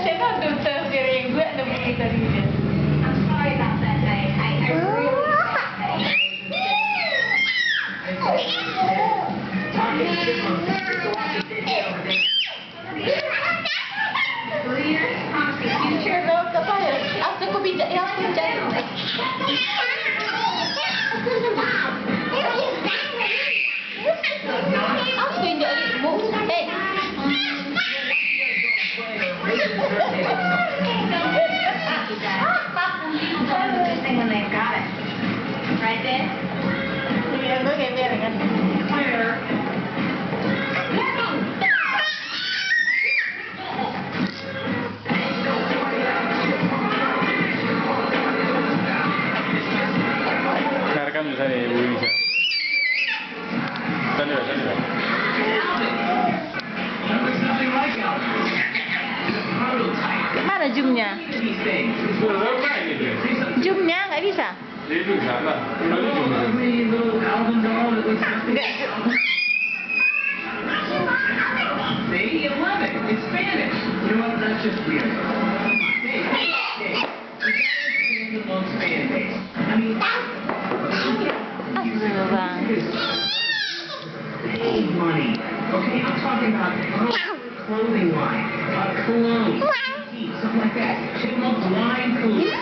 Saya kan dokter piring gue ada begitu dia. I'm sorry about that day. I really Aku bijak ya, aku bijak. Aku bijak ibu. when they've got it. Right there? Nó kayak biar kan. Clear. Rekam misalnya Ibu Indonesia. Tadi. Mana zoomnya? Zoomnya nggak bisa? Itu sana. Nggak. See, 11. It's Spanish. You know what? That's just weird. I mean, Bang. save money. Okay, I'm talking about clothing line, cologne, something like that. Chipmunk wine cooler.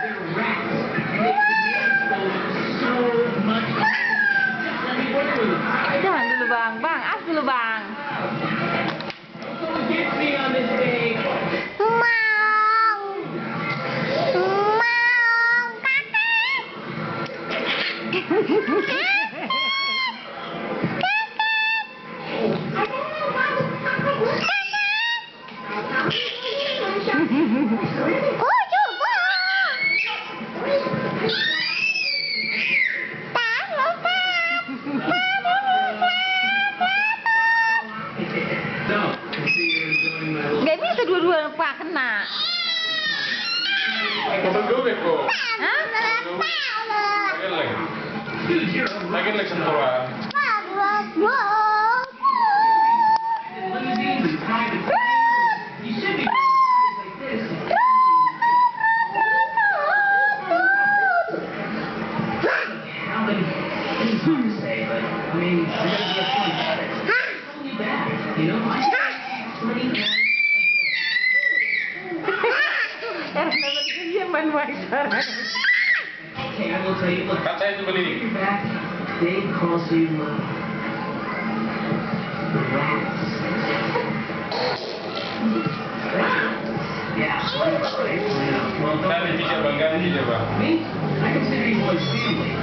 They're rats. They expose so much. Let me work with them. Jangan dulu bang, as dulu bang. Get me on this day. Gak bisa dua-dua pak kena. Hah? Lagi sentuhan. You should be like this. How many? It's hard to say, but I mean, there's gotta be a point about it. It's only bad, you know? Okay, I will tell you. Look, Kan saya itu beli. you're back. Dave calls you rats. Yeah. Well, Saya di Java, me? I consider you boys family.